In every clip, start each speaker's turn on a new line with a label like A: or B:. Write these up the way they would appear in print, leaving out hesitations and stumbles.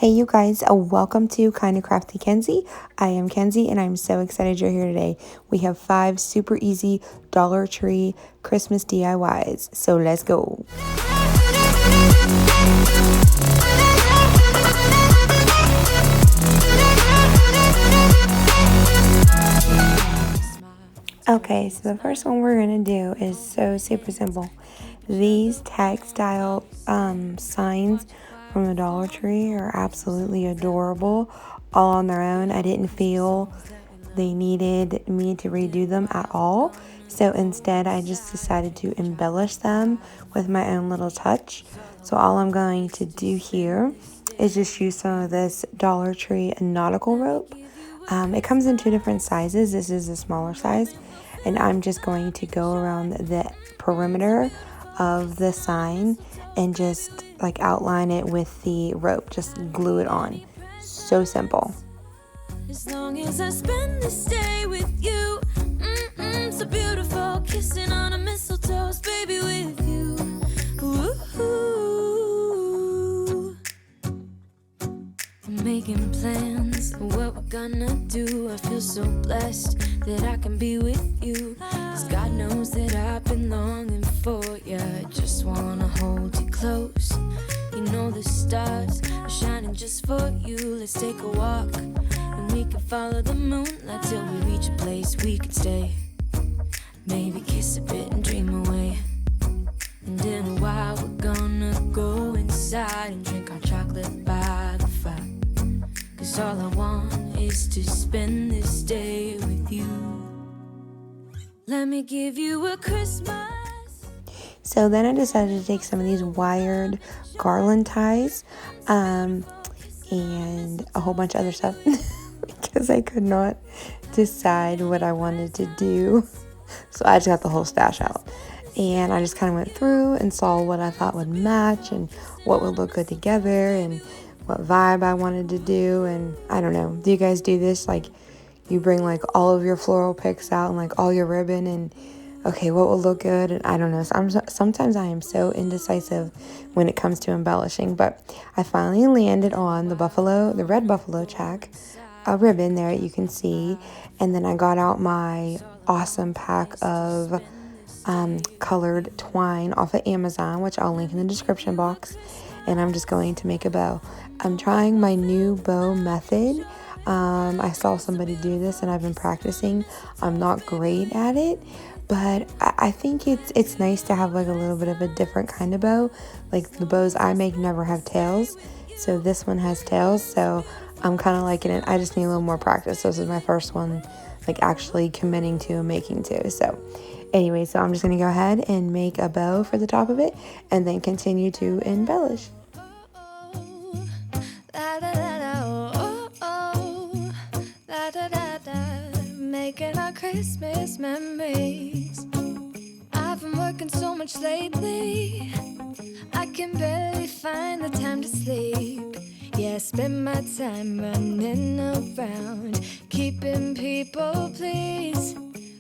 A: Hey you guys, welcome to Kinda Crafty Kenzie. I am Kenzie and I'm so excited you're here today. We have 5 super easy Dollar Tree Christmas DIYs, so let's go. Okay, so the first one we're going to do is so super simple. These textile signs from the Dollar Tree are absolutely adorable all on their own. I didn't feel they needed me to redo them at all. So instead, I just decided to embellish them with my own little touch. So all I'm going to do here is just use some of this Dollar Tree nautical rope. It comes in 2 different sizes. This is the smaller size. And I'm just going to go around the perimeter of the sign and just like outline it with the rope. Just glue it on. So simple.
B: As long as I spend this day with you, so beautiful, kissing on a mistletoe, baby, with you. Ooh. I'm making plans for what we're gonna do. I feel so blessed that I can be with you, 'cause God knows that I've been longing for you. I just wanna hold you close. You know the stars are shining just for you. Let's take a walk and we can follow the moonlight till we reach a place we can stay. Maybe kiss a bit and dream away. And in a while we're gonna go inside and drink our chocolate by the fire. 'Cause all I want is to spend this day with you. Let me give you a Christmas.
A: So then I decided to take some of these wired garland ties and a whole bunch of other stuff because I could not decide what I wanted to do. So I just got the whole stash out. And I just kind of went through and saw what I thought would match and what would look good together and what vibe I wanted to do. And I don't know, do you guys do this? Like you bring like all of your floral picks out and like all your ribbon and okay, what will look good? And I don't know. Sometimes I am so indecisive when it comes to embellishing, but I finally landed on the red buffalo check, a ribbon there you can see. And then I got out my awesome pack of colored twine off of Amazon, which I'll link in the description box. And I'm just going to make a bow. I'm trying my new bow method. I saw somebody do this and I've been practicing. I'm not great at it, but I think it's nice to have like a little bit of a different kind of bow. Like the bows I make never have tails, so this one has tails, so I'm kind of liking it. I just need a little more practice. This is my first one like actually committing to and making to. So anyway, so I'm just going to go ahead and make a bow for the top of it and then continue to embellish.
B: Making our Christmas memories. I've been working so much lately, I can barely find the time to sleep. Yeah, I spend my time running around, keeping people pleased.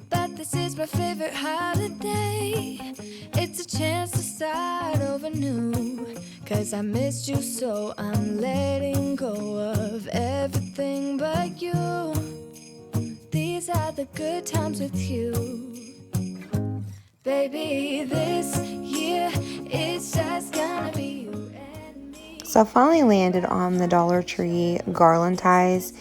B: But this is my favorite holiday. It's a chance to start over new, 'cause I missed you, so I'm letting go of everything but you. These are the good times with you. Baby, this year it's just gonna be you and me.
A: So I finally landed on the Dollar Tree garland ties,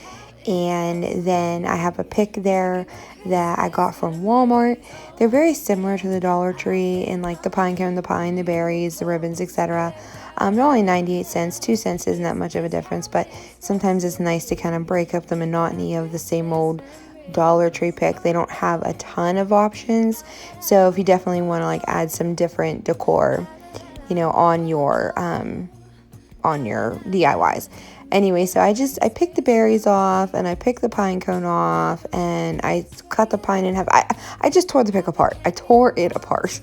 A: and then I have a pick there that I got from Walmart. They're very similar to the Dollar Tree in like the pine cone, the pine, the berries, the ribbons, etc. They're only 98 cents. 2 cents isn't that much of a difference, but sometimes it's nice to kind of break up the monotony of the same old Dollar Tree pick. They don't have a ton of options, so if you definitely want to like add some different decor, you know, on your DIYs. Anyway, so I picked the berries off and I picked the pine cone off and I cut the pine in half. I just tore the pick apart. I tore it apart.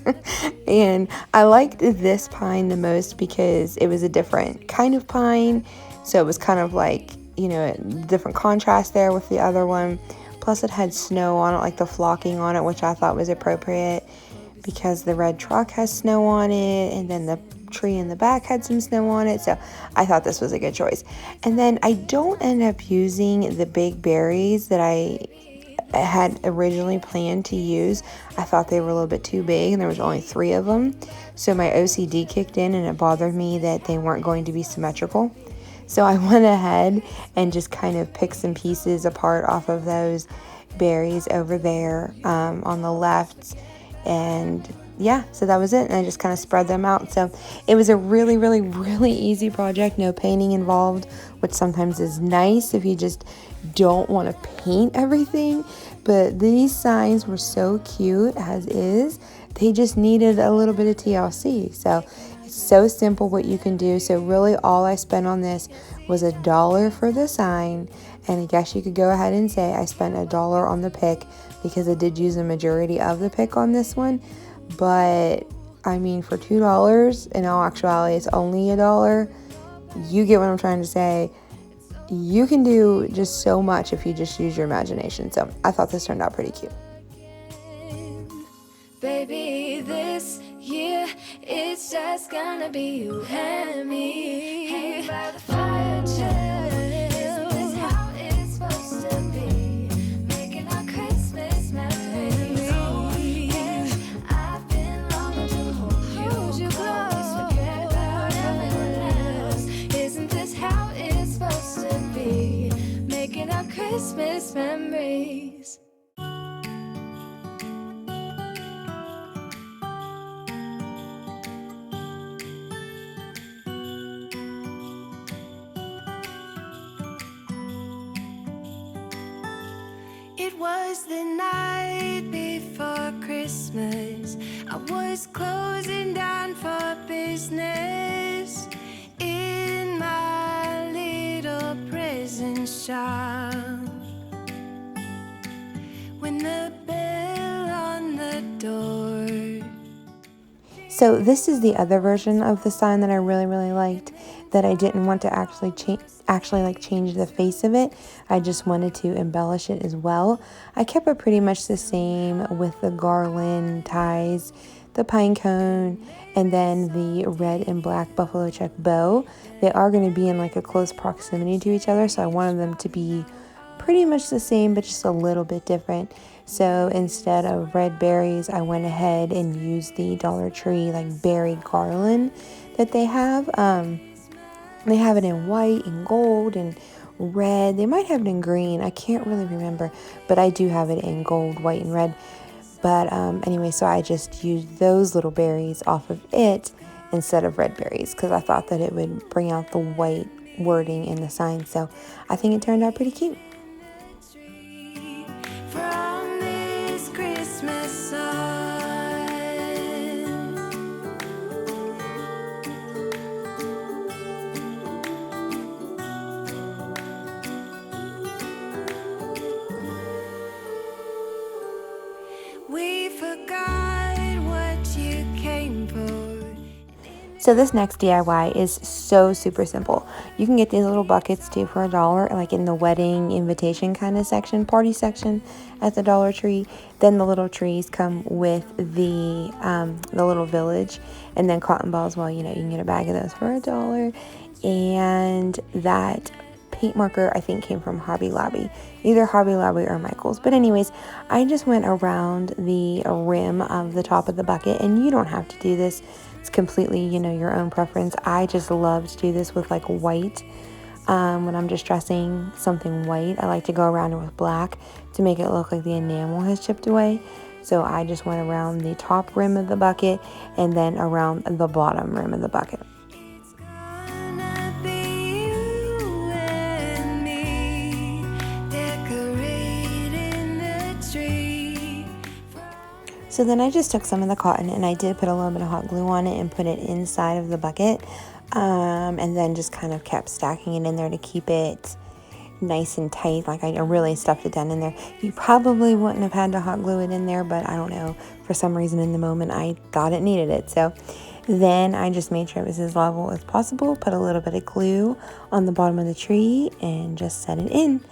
A: And I liked this pine the most because it was a different kind of pine, so it was kind of like, you know, a different contrast there with the other one. Plus it had snow on it, like the flocking on it, which I thought was appropriate because the red truck has snow on it, and then the tree in the back had some snow on it, so I thought this was a good choice. And then I don't end up using the big berries that I had originally planned to use. I thought they were a little bit too big and there was only 3 of them. So my OCD kicked in and it bothered me that they weren't going to be symmetrical. So I went ahead and just kind of picked some pieces apart off of those berries over there on the left. And yeah, so that was it. And I just kind of spread them out. So it was a really, really, really easy project. No painting involved, which sometimes is nice if you just don't want to paint everything. But these signs were so cute as is. They just needed a little bit of TLC. So it's so simple what you can do. So really all I spent on this was $1 for the sign. And I guess you could go ahead and say I spent $1 on the pick, because I did use a majority of the pick on this one. But I mean, for $2, in all actuality, it's only $1. You get what I'm trying to say. You can do just so much if you just use your imagination. So I thought this turned out pretty cute.
B: Baby, this year it's just gonna be you and me. Hanging by the fire chill. Isn't this how it's supposed to be? Making our Christmas memories. Yeah, I've been longing to hold you close. Forget about everyone else. Isn't this how it's supposed to be? Making our Christmas memories. It was the night before Christmas. I was closing down for business in my little prison shop, when the bell on the door.
A: So this is the other version of the sign that I really, really liked, that I didn't want to actually change the face of it. I just wanted to embellish it as well. I kept it pretty much the same with the garland ties, the pine cone, and then the red and black buffalo check bow. They are going to be in like a close proximity to each other, so I wanted them to be pretty much the same but just a little bit different. So instead of red berries, I went ahead and used the Dollar Tree like berry garland that they have. They have it in white and gold and red. They might have it in green. I can't really remember, but I do have it in gold, white, and red. But anyway, so I just used those little berries off of it instead of red berries, because I thought that it would bring out the white wording in the sign. So I think it turned out pretty cute.
B: From this Christmas sun. We forgot what you came for.
A: So this next DIY is so super simple. You can get these little buckets too for $1, like in the wedding invitation kind of section, party section at the Dollar Tree. Then the little trees come with the little village, and then cotton balls. Well, you can get a bag of those for $1. And that paint marker I think came from Hobby Lobby, either Hobby Lobby or Michael's. But anyways, I just went around the rim of the top of the bucket, and you don't have to do this. It's completely, your own preference. I just love to do this with like white. When I'm just dressing something white, I like to go around it with black to make it look like the enamel has chipped away. So I just went around the top rim of the bucket and then around the bottom rim of the bucket. So then I just took some of the cotton and I did put a little bit of hot glue on it and put it inside of the bucket, and then just kind of kept stacking it in there to keep it nice and tight. Like I really stuffed it down in there. You probably wouldn't have had to hot glue it in there, but I don't know, for some reason in the moment I thought it needed it. So then I just made sure it was as level as possible, put a little bit of glue on the bottom of the tree and just set it in.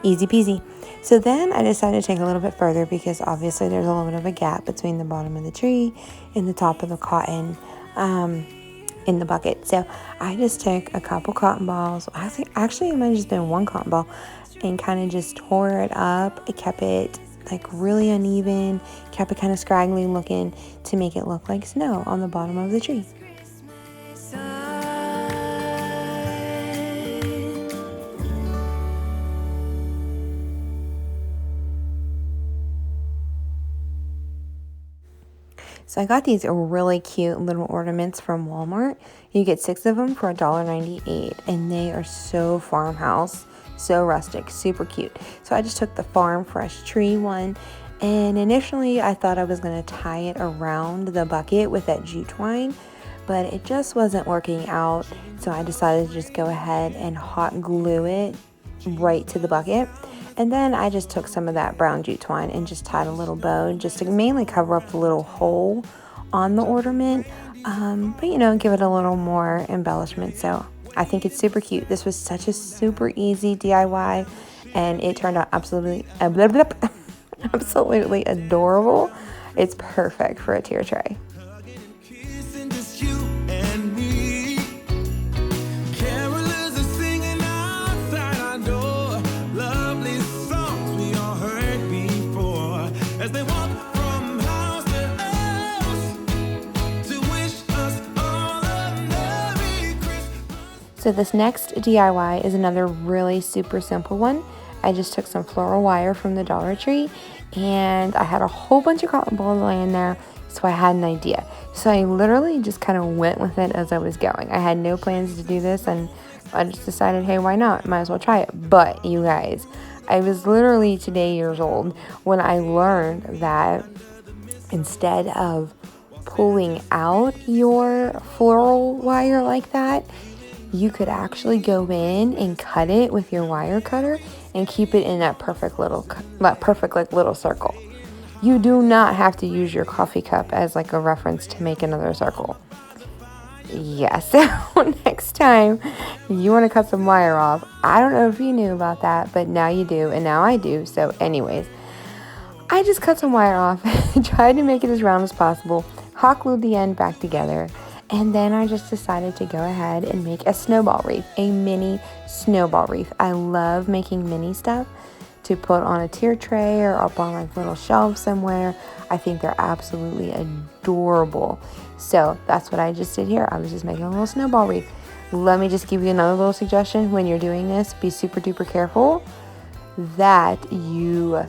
A: Easy peasy. So then I decided to take a little bit further, because obviously there's a little bit of a gap between the bottom of the tree and the top of the cotton. in the bucket. So I just took a couple cotton balls. I think actually it might have just been one cotton ball, and kind of just tore it up. It kept it like really uneven, kept it kind of scraggly looking to make it look like snow on the bottom of the tree. So I got these really cute little ornaments from Walmart. You get 6 of them for $1.98, and they are so farmhouse, so rustic, super cute. So I just took the farm fresh tree one, and initially I thought I was going to tie it around the bucket with that jute twine, but it just wasn't working out. So I decided to just go ahead and hot glue it right to the bucket. And then I just took some of that brown jute twine and just tied a little bow just to mainly cover up the little hole on the ornament, but you know, give it a little more embellishment. So I think it's super cute. This was such a super easy DIY, and it turned out absolutely absolutely adorable. It's perfect for a tier tray. So this next DIY is another really super simple one. I just took some floral wire from the Dollar Tree, and I had a whole bunch of cotton balls laying there, so I had an idea. So I literally just kind of went with it as I was going. I had no plans to do this, and I just decided, hey, why not? Might as well try it. But you guys, I was literally today years old when I learned that instead of pulling out your floral wire like that, you could actually go in and cut it with your wire cutter and keep it in that perfect like little circle. You do not have to use your coffee cup as like a reference to make another circle. Yes, so next time you want to cut some wire off, I don't know if you knew about that, but now you do, and now I do. So anyways, I just cut some wire off, tried to make it as round as possible, hot glued the end back together, and then I just decided to go ahead and make a snowball wreath, a mini snowball wreath. I love making mini stuff to put on a tier tray or up on like little shelves somewhere. I think they're absolutely adorable. So that's what I just did here. I was just making a little snowball wreath. Let me just give you another little suggestion. When you're doing this, be super duper careful that you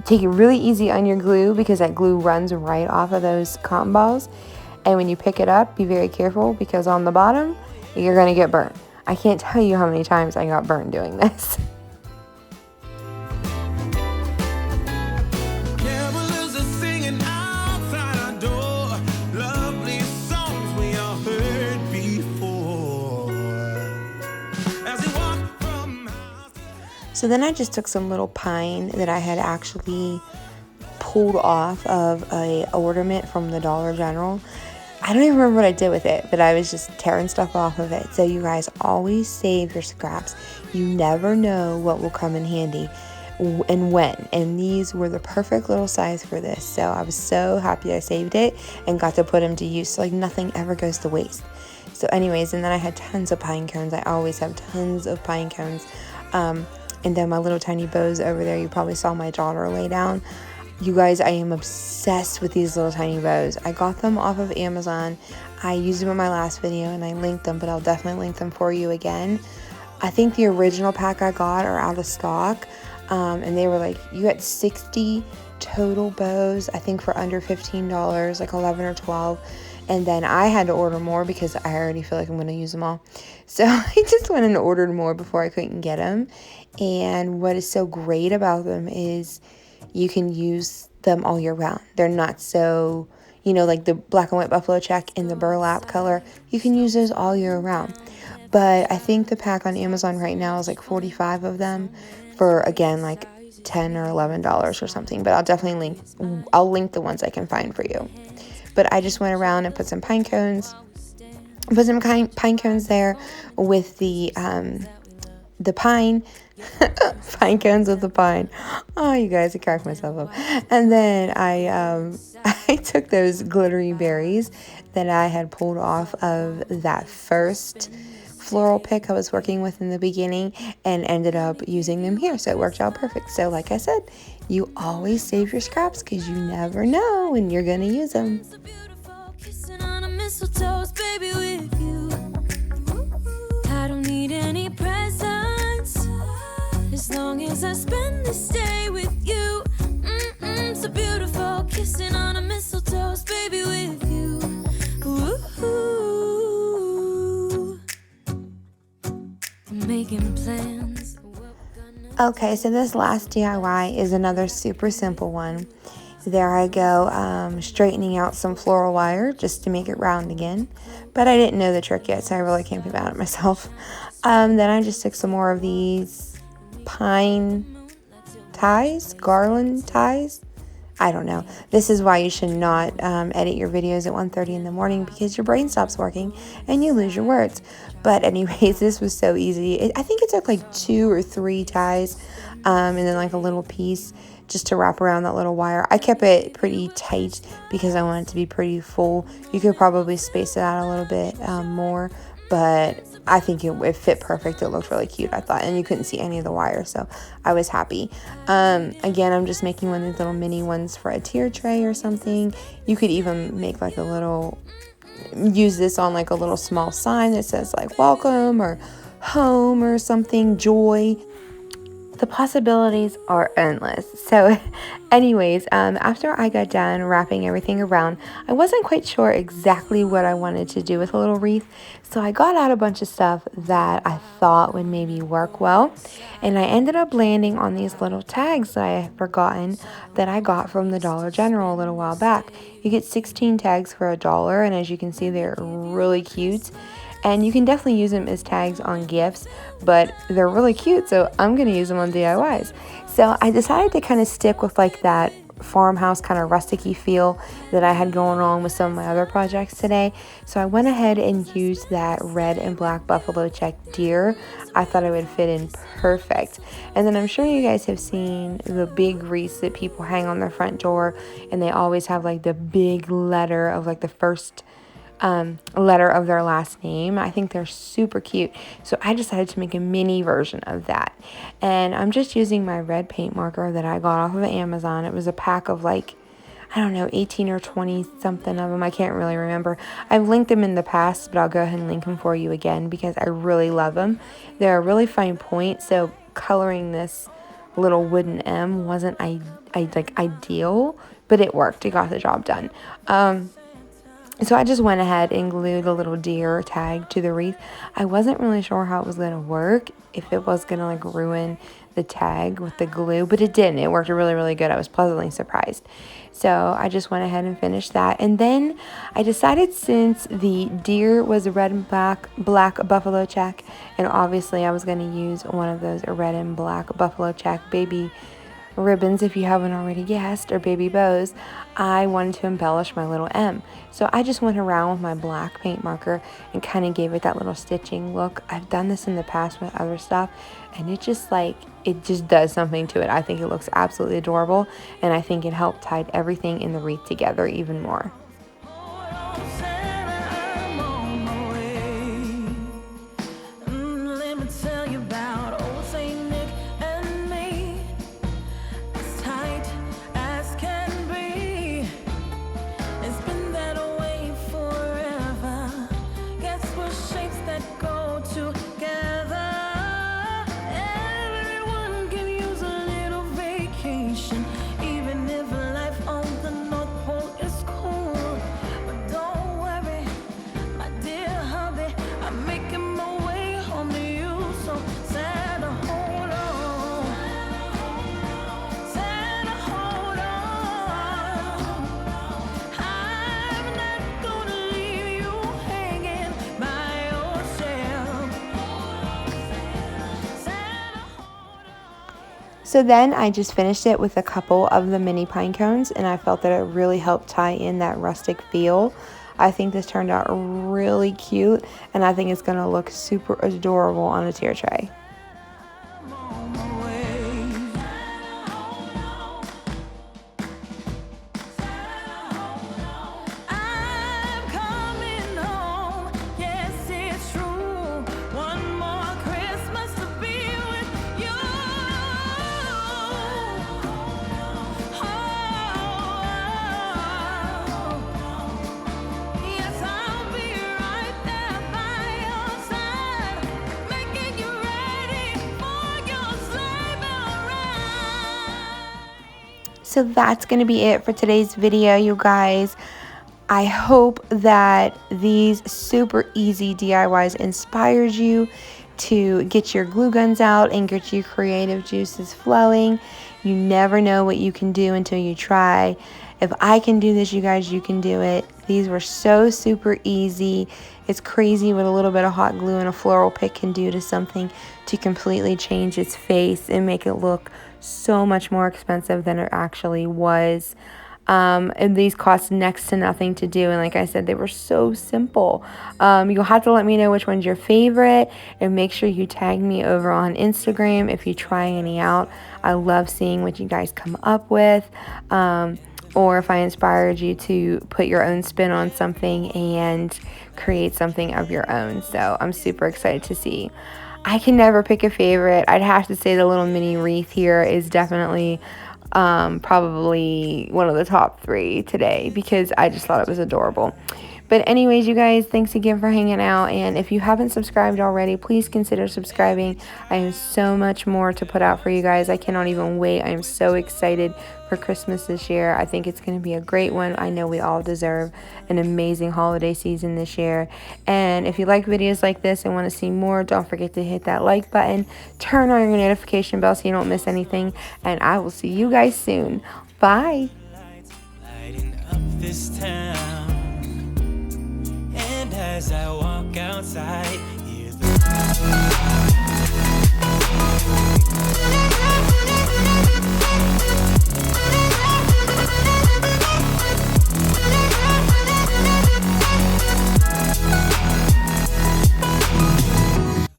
A: take it really easy on your glue, because that glue runs right off of those cotton balls. And when you pick it up, be very careful, because on the bottom, you're going to get burnt. I can't tell you how many times I got burnt doing this. So then I just took some little pine that I had actually pulled off of a ornament from the Dollar General. I don't even remember what I did with it, but I was just tearing stuff off of it. So you guys always save your scraps. You never know what will come in handy and when. And these were the perfect little size for this. So I was so happy I saved it and got to put them to use. So like nothing ever goes to waste. So anyways, and then I had tons of pine cones. I always have tons of pine cones. And then my little tiny bows over there, you probably saw my daughter lay down. You guys, I am obsessed with these little tiny bows. I got them off of Amazon. I used them in my last video and I linked them, but I'll definitely link them for you again. I think the original pack I got are out of stock. And they were like, you had 60 total bows, I think for under $15, like 11 or 12. And then I had to order more because I already feel like I'm going to use them all. So I just went and ordered more before I couldn't get them. And what is so great about them is you can use them all year round. They're not so, like the black and white buffalo check in the burlap color. You can use those all year round. But I think the pack on Amazon right now is like 45 of them for, again, like $10 or $11 or something. But I'll definitely link the ones I can find for you. But I just went around and put some pine cones there with the the pine pine cones with the pine. Oh, you guys, I cracked myself up. And then I I took those glittery berries that I had pulled off of that first floral pick I was working with in the beginning and ended up using them here, so it worked out perfect. So like I said, you always save your scraps because you never know when you're gonna use them.
B: I don't need any presents as long as I spend this day with you. So beautiful, kissing on a mistletoe, baby, with you. Ooh. Making plans.
A: Okay, so this last DIY is another super simple one. There I go, straightening out some floral wire just to make it round again. But I didn't know the trick yet, so I really can't be mad at myself. Then I just took some more of these pine ties, garland ties. I don't know. This is why you should not edit your videos at 1:30 in the morning, because your brain stops working and you lose your words. But anyways, this was so easy. I think it took like 2 or 3 ties and then like a little piece just to wrap around that little wire. I kept it pretty tight because I want it to be pretty full. You could probably space it out a little bit more, but I think it fit perfect. It looked really cute, I thought, and you couldn't see any of the wire, so I was happy. Again, I'm just making one of these little mini ones for a tier tray or something. You could even make like a little, use this on like a little small sign that says like welcome or home or something, joy. The possibilities are endless. So anyways, after I got done wrapping everything around, I wasn't quite sure exactly what I wanted to do with a little wreath. So I got out a bunch of stuff that I thought would maybe work well. And I ended up landing on these little tags that I had forgotten that I got from the Dollar General a little while back. You get 16 tags for $1, and as you can see, they're really cute. And you can definitely use them as tags on gifts, but they're really cute, so I'm going to use them on DIYs. So I decided to kind of stick with like that farmhouse kind of rustic-y feel that I had going on with some of my other projects today. So I went ahead and used that red and black buffalo check deer. I thought it would fit in perfect. And then I'm sure you guys have seen the big wreaths that people hang on their front door, and they always have like the big letter of like the first letter of their last name. I think they're super cute. So I decided to make a mini version of that. And I'm just using my red paint marker that I got off of Amazon. It was a pack of like, I don't know, 18 or 20 something of them. I can't really remember. I've linked them in the past, but I'll go ahead and link them for you again because I really love them. They're a really fine point. So coloring this little wooden M wasn't ideal, but it worked. It got the job done. So I just went ahead and glued a little deer tag to the wreath. I wasn't really sure how it was going to work, if it was going to like ruin the tag with the glue, but it didn't. It worked really, really good. I was pleasantly surprised. So I just went ahead and finished that. And then I decided, since the deer was a red and black buffalo check, and obviously I was going to use one of those red and black buffalo check baby ribbons, if you haven't already guessed, or baby bows, I wanted to embellish my little M. So I just went around with my black paint marker and kind of gave it that little stitching look. I've done this in the past with other stuff, and it just does something to it. I think it looks absolutely adorable, and I think it helped tie everything in the wreath together even more. So then I just finished it with a couple of the mini pine cones, and I felt that it really helped tie in that rustic feel. I think this turned out really cute, and I think it's going to look super adorable on a tier tray. So that's going to be it for today's video, you guys. I hope that these super easy DIYs inspires you to get your glue guns out and get your creative juices flowing. You never know what you can do until you try. If I can do this, you guys, you can do it. These were so super easy. It's crazy what a little bit of hot glue and a floral pick can do to something to completely change its face and make it look so much more expensive than it actually was. And these cost next to nothing to do, and like I said, they were so simple. You'll have to let me know which one's your favorite, and make sure you tag me over on Instagram if you try any out. I love seeing what you guys come up with, or if I inspired you to put your own spin on something and create something of your own. So I'm super excited to see. I can never pick a favorite. I'd have to say the little mini wreath here is definitely probably one of the top 3 today, because I just thought it was adorable. But anyways, you guys, thanks again for hanging out, and if you haven't subscribed already, please consider subscribing. I have so much more to put out for you guys. I cannot even wait. I am so excited for Christmas this year. I think it's going to be a great one. I know we all deserve an amazing holiday season this year. And if you like videos like this and want to see more, don't forget to hit that like button, turn on your notification bell so you don't miss anything, and I will see you guys soon. Bye. Lighting up this town. And as I walk outside, hear the